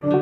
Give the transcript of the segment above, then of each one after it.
Hello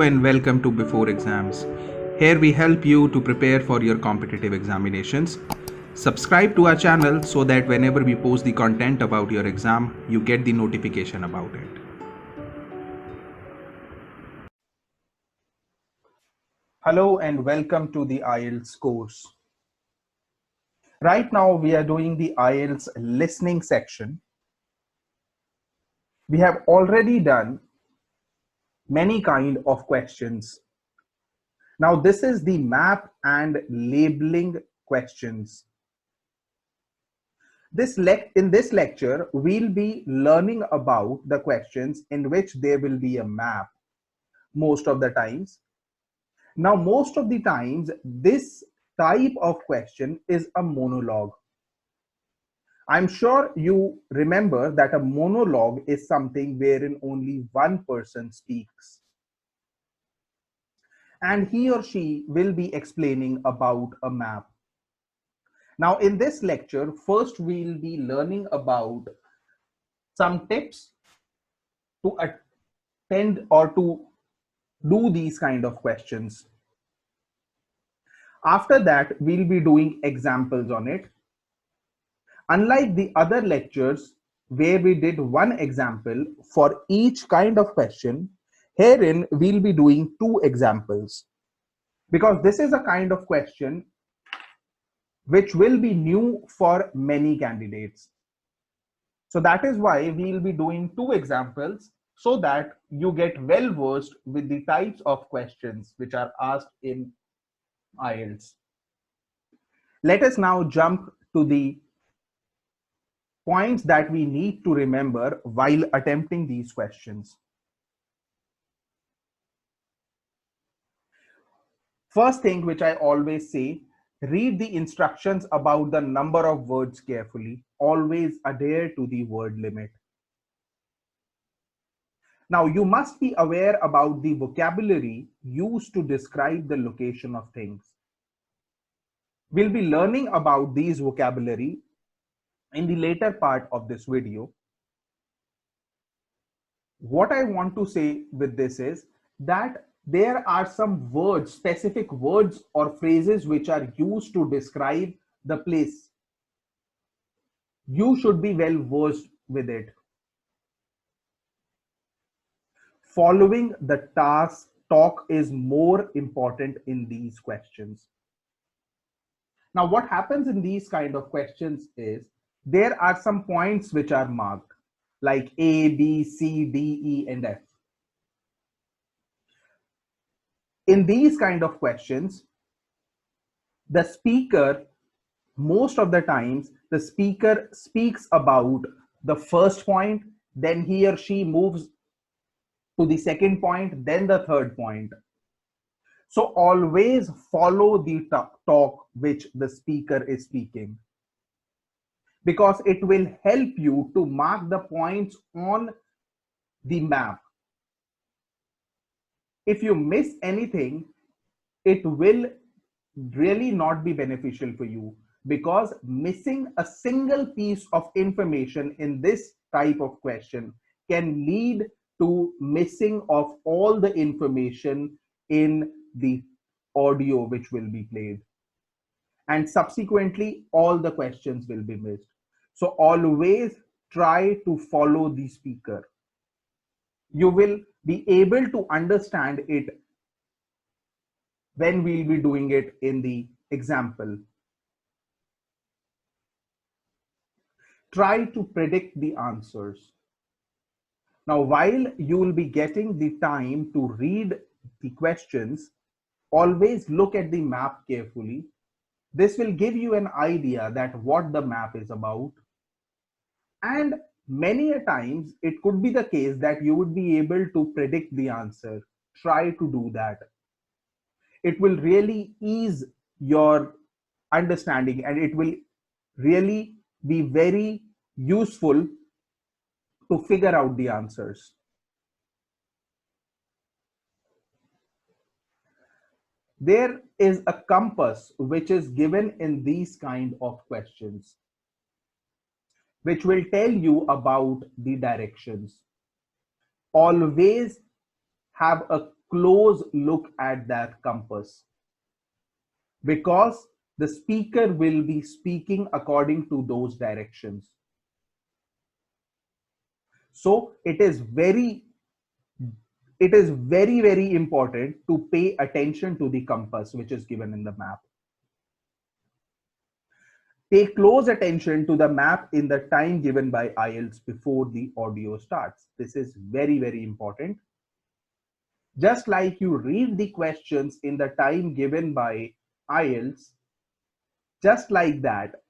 and welcome to Before Exams. Here we help you to prepare for your competitive examinations. Subscribe to our channel so that whenever we post the content about your exam, you get the notification about it. Hello and welcome to the IELTS course. Right now we are doing the IELTS listening section. We have already done many kind of questions. Now this is the map and labeling questions. In this lecture, we'll be learning about the questions in which there will be a map most of the times. Now, most of the times, this type of question is a monologue. I'm sure you remember that a monologue is something wherein only one person speaks. And he or she will be explaining about a map. Now, in this lecture, first we'll be learning about some tips to attend or to do these kind of questions. After that, we'll be doing examples on it. Unlike the other lectures where we did one example for each kind of question, herein we'll be doing two examples because this is a kind of question which will be new for many candidates. So that is why we'll be doing two examples so that you get well versed with the types of questions which are asked in IELTS. Let us now jump to the points that we need to remember while attempting these questions. First thing which I always say, read the instructions about the number of words carefully. Always adhere to the word limit. Now, you must be aware about the vocabulary used to describe the location of things. We'll be learning about these vocabulary in the later part of this video. What I want to say with this is that there are some words, specific words or phrases which are used to describe the place. You should be well versed with it. Following the task talk is more important in these questions. Now, what happens in these kind of questions is there are some points which are marked like A, B, C, D, E, and F. In these kind of questions, the speaker, most of the times, the speaker speaks about the first point, then he or she moves to the second point, then the third point. So always follow the talk which the speaker is speaking, because it will help you to mark the points on the map. If you miss anything, it will really not be beneficial for you, because missing a single piece of information in this type of question can lead to missing of all the information in the audio which will be played, and subsequently all the questions will be missed. So always try to follow the speaker. You will be able to understand it when we'll be doing it in the example. Try to predict the answers. Now, while you will be getting the time to read the questions, always look at the map carefully. This will give you an idea that what the map is about. And many a times it could be the case that you would be able to predict the answer. Try to do that. It will really ease your understanding, and it will really be very useful to figure out the answers. There is a compass which is given in these kind of questions, which will tell you about the directions. Always have a close look at that compass, because the speaker will be speaking according to those directions. So it is very important to pay attention to the compass which is given in the map. Pay close attention to the map in the time given by IELTS before the audio starts. This is very important. Just like you read the questions in the time given by IELTS, just like that,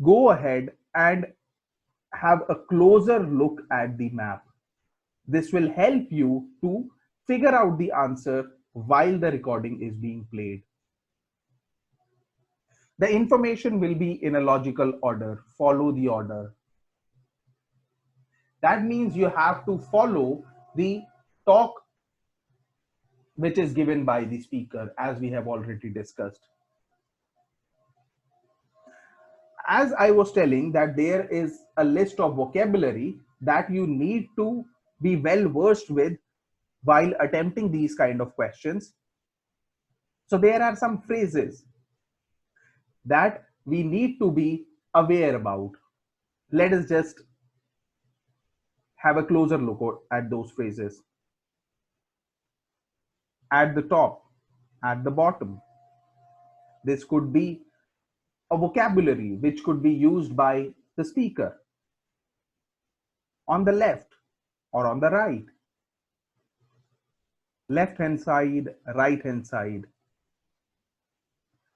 go ahead and have a closer look at the map. This will help you to figure out the answer while the recording is being played. The information will be in a logical order. Follow the order. That means you have to follow the talk which is given by the speaker, as we have already discussed. As I was telling, that there is a list of vocabulary that you need to be well versed with while attempting these kind of questions. So there are some phrases that we need to be aware about. Let us just have a closer look at those phrases. At the top, at the bottom. This could be a vocabulary which could be used by the speaker. On the left or on the right. Left hand side, right hand side.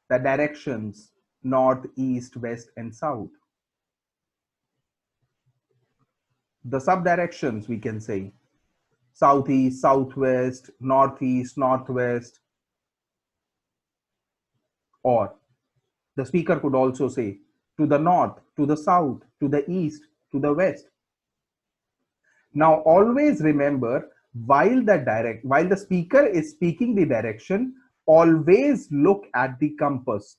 The directions, north, east, west, and south. The sub-directions, we can say, southeast, southwest, northeast, northwest, or the speaker could also say to the north, to the south, to the east, to the west. Now always remember, while the speaker is speaking the direction, always look at the compass,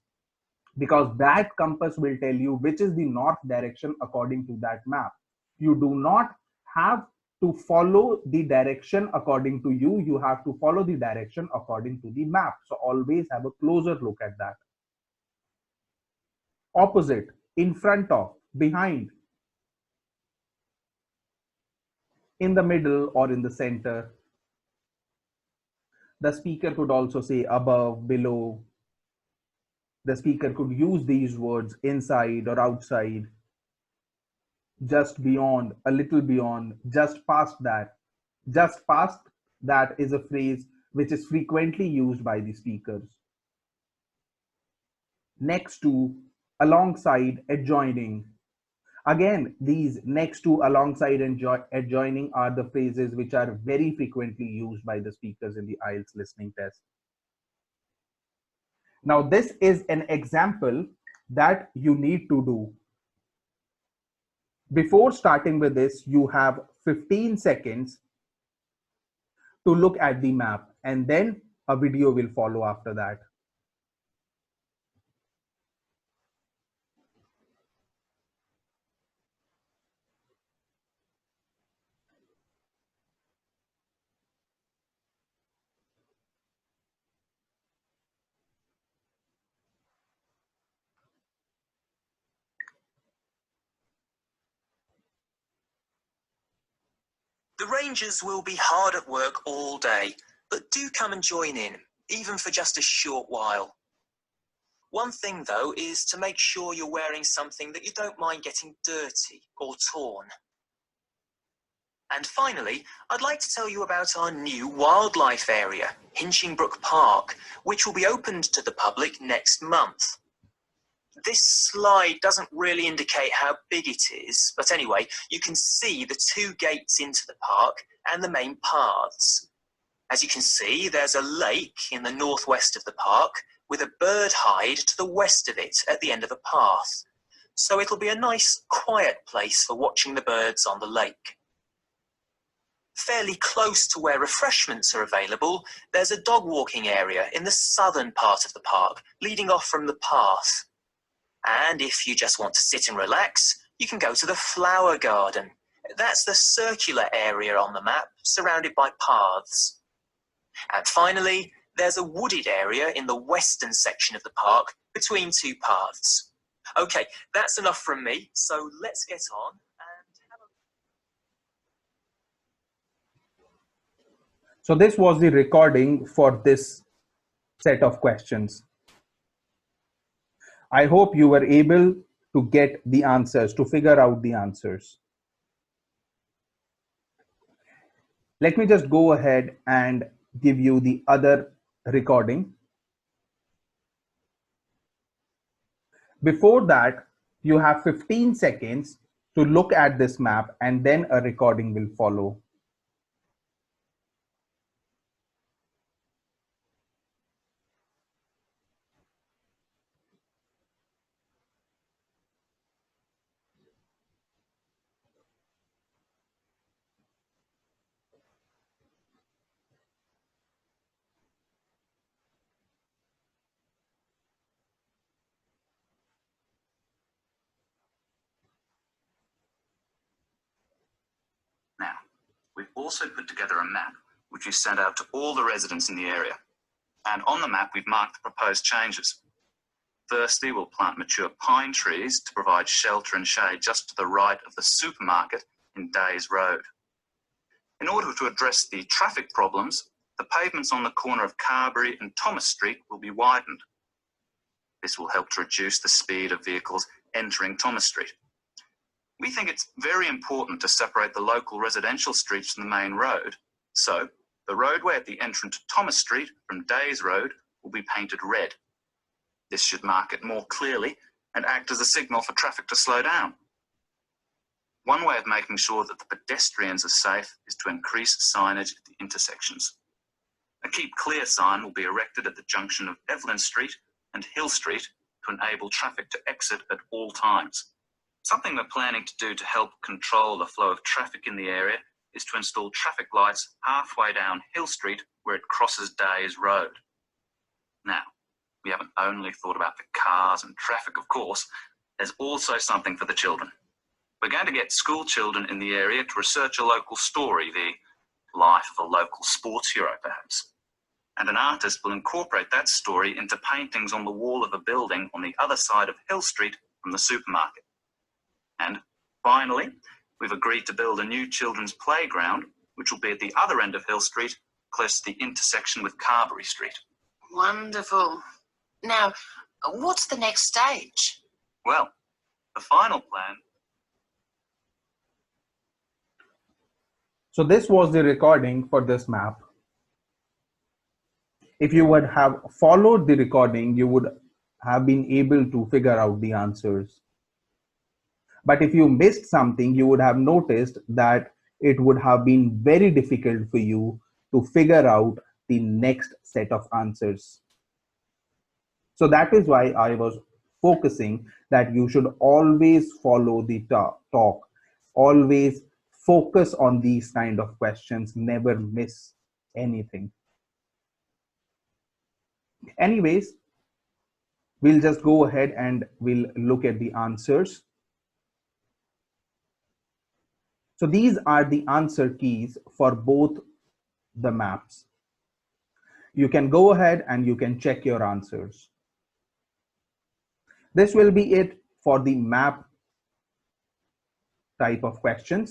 because that compass will tell you which is the north direction according to that map. You do not have to follow the direction according to you. You have to follow the direction according to the map. So always have a closer look at that. Opposite, in front of, behind, in the middle, or in the center. The speaker could also say above, below. The speaker could use these words inside or outside, just beyond, a little beyond, just past that. Just past that is a phrase which is frequently used by the speakers. Next to, alongside, adjoining. Again, these next to, alongside, and adjoining are the phrases which are very frequently used by the speakers in the IELTS listening test. Now, this is an example that you need to do. Before starting with this, you have 15 seconds to look at the map, and then a video will follow after that. The Rangers will be hard at work all day, but do come and join in, even for just a short while. One thing, though, is to make sure you're wearing something that you don't mind getting dirty or torn. And finally, I'd like to tell you about our new wildlife area, Hinchingbrook Park, which will be opened to the public next month. This slide doesn't really indicate how big it is, but anyway, you can see the two gates into the park and the main paths. As you can see, there's a lake in the northwest of the park with a bird hide to the west of it at the end of the path. So it'll be a nice, quiet place for watching the birds on the lake. fairly close to where refreshments are available, there's a dog walking area in the southern part of the park, leading off from the path. And if you just want to sit and relax, you can go to the flower garden. That's the circular area on the map, surrounded by paths. And finally, there's a wooded area in the western section of the park, between two paths. Okay, that's enough from me, so let's get on and have a... So this was the recording for this set of questions. I hope you were able to get the answers, to figure out the answers. Let me just go ahead and give you the other recording. Before that, you have 15 seconds to look at this map, and then a recording will follow. Now, we've also put together a map which we sent out to all the residents in the area. And on the map, we've marked the proposed changes. Firstly, we'll plant mature pine trees to provide shelter and shade just to the right of the supermarket in Days Road. In order to address the traffic problems, the pavements on the corner of Carberry and Thomas Street will be widened. This will help to reduce the speed of vehicles entering Thomas Street. We think it's very important to separate the local residential streets from the main road, so the roadway at the entrance to Thomas Street from Days Road will be painted red. This should mark it more clearly and act as a signal for traffic to slow down. One way of making sure that the pedestrians are safe is to increase signage at the intersections. A Keep Clear sign will be erected at the junction of Evelyn Street and Hill Street to enable traffic to exit at all times. Something we're planning to do to help control the flow of traffic in the area is to install traffic lights halfway down Hill Street where it crosses Days Road. Now, we haven't only thought about the cars and traffic, of course, there's also something for the children. We're going to get school children in the area to research a local story, the life of a local sports hero perhaps. And an artist will incorporate that story into paintings on the wall of a building on the other side of Hill Street from the supermarket. And finally, we've agreed to build a new children's playground, which will be at the other end of Hill Street, close to the intersection with Carberry Street. Wonderful. Now, what's the next stage? Well, the final plan. So this was the recording for this map. If you would have followed the recording, you would have been able to figure out the answers. But if you missed something, you would have noticed that it would have been very difficult for you to figure out the next set of answers. So that is why I was focusing that you should always follow the talk, always focus on these kind of questions, never miss anything. Anyways, we'll just go ahead and we'll look at the answers. So these are the answer keys for both the maps. You can go ahead and you can check your answers. This will be it for the map type of questions.